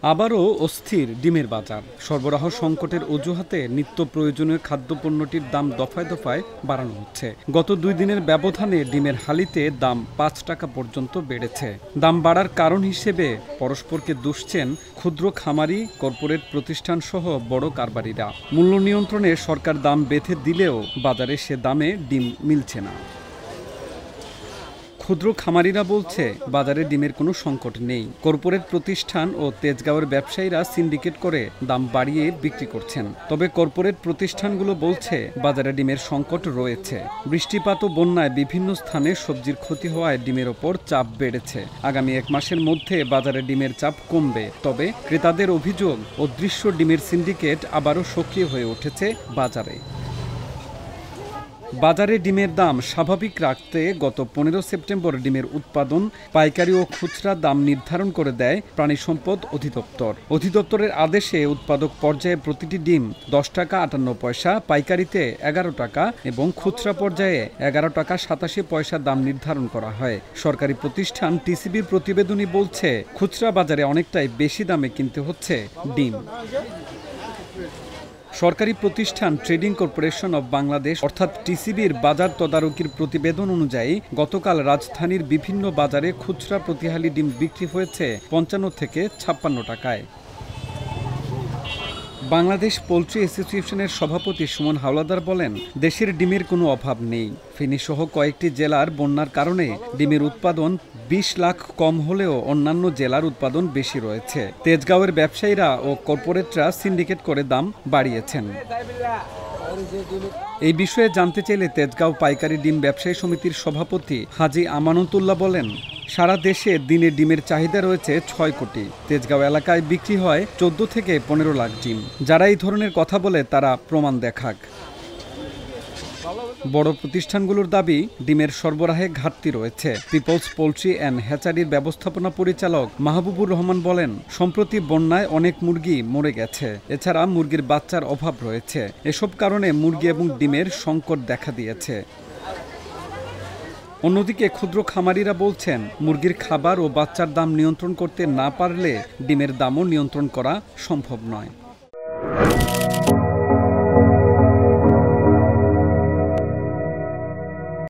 আবারও অস্থির ডিমের বাজার। সরবরাহ সংকটের অজুহাতে নিত্য প্রয়োজনীয় খাদ্যপণ্যটির দাম দফায় দফায় বাড়ানো হচ্ছে। গত 2 দিনের ব্যবধানে ডিমের হালিতে দাম 5 টাকা পর্যন্ত বেড়েছে। দাম বাড়ার কারণ হিসেবে পরস্পরকে দুষছেন ক্ষুদ্র খামারি, কর্পোরেট প্রতিষ্ঠান সহ বড় কারবারিরা। মূল্য নিয়ন্ত্রণে সরকার দাম বেঁধে দিলেও বাজারে সে দামে ডিম মিলছে না। ক্ষুদ্র খামারিরা বলছে বাজারে ডিমের কোনো সংকট নেই। কর্পোরেট প্রতিষ্ঠান ও তেজগাঁওয়ের ব্যবসায়ীরা সিন্ডিকেট করে দাম বাড়িয়ে বিক্রি করছেন। তবে কর্পোরেট প্রতিষ্ঠানগুলো বলছে বাজারে ডিমের সংকট রয়েছে। বৃষ্টিপাত ও বন্যায় বিভিন্ন স্থানে সবজির ক্ষতি হওয়ায় ডিমের ওপর চাপ বেড়েছে। আগামী 1 মাসের মধ্যে বাজারে ডিমের চাপ কমবে। তবে ক্রেতাদের অভিযোগ, অদৃশ্য ডিমের সিন্ডিকেট আবারও সক্রিয় হয়ে উঠেছে বাজারে। বাজারে ডিমের দাম স্বাভাবিক রাখতে গত 15 সেপ্টেম্বর ডিমের উৎপাদন, পাইকারি ও খুচরা দাম নির্ধারণ করে দেয় প্রাণী সম্পদ অধিদপ্তর। অধিদপ্তরের আদেশে উৎপাদক পর্যায়ে প্রতিটি ডিম 10 টাকা 58 পয়সা, পাইকারিতে 11 টাকা এবং খুচরা পর্যায়ে 11 টাকা 87 পয়সা দাম নির্ধারণ করা হয়। সরকারি প্রতিষ্ঠান টিসিবির প্রতিবেদনই বলছে খুচরা বাজারে অনেকটাই বেশি দামে কিনতে হচ্ছে ডিম। সরকারি প্রতিষ্ঠান ট্রেডিং কর্পোরেশন অব বাংলাদেশ অর্থাৎ টিসিবির বাজার তদারকির প্রতিবেদন অনুযায়ী গতকাল রাজধানীর বিভিন্ন বাজারে খুচরা প্রতিহালি ডিম বিক্রি হয়েছে 55 থেকে 56 টাকায়। বাংলাদেশ পোলট্রি অ্যাসোসিয়েশনের সভাপতি সুমন হাওলাদার বলেন, দেশের ডিমের কোনো অভাব নেই। ফেনীসহ কয়েকটি জেলার বন্যার কারণে ডিমের উৎপাদন 20 লাখ কম হলেও অন্যান্য জেলার উৎপাদন বেশি রয়েছে। তেজগাঁওয়ের ব্যবসায়ীরা ও কর্পোরেটরা সিন্ডিকেট করে দাম বাড়িয়েছেন। এই বিষয়ে জানতে চাইলে তেজগাঁও পাইকারি ডিম ব্যবসায়ী সমিতির সভাপতি হাজী আমানতুল্লাহ বলেন, সারা দেশে দিনে ডিমের চাহিদা রয়েছে 6 কোটি। তেজগাঁও এলাকায় বিক্রি হয় 14 থেকে 15 লাখ ডিম। যারা এই ধরনের কথা বলে তারা প্রমাণ দেখাক। বড় প্রতিষ্ঠানগুলোর দাবি, ডিমের সরবরাহে ঘাটতি রয়েছে। পিপলস পোল্ট্রি অ্যান্ড হ্যাচারির ব্যবস্থাপনা পরিচালক মাহবুবুর রহমান বলেন, সম্প্রতি বন্যায় অনেক মুরগি মরে গেছে। এছাড়া মুরগির বাচ্চার অভাব রয়েছে। এসব কারণে মুরগি এবং ডিমের সংকট দেখা দিয়েছে। অন্যদিকে ক্ষুদ্র খামারিরা বলছেন, মুরগির খাবার ও বাচ্চার দাম নিয়ন্ত্রণ করতে না পারলে ডিমের দামও নিয়ন্ত্রণ করা সম্ভব নয়।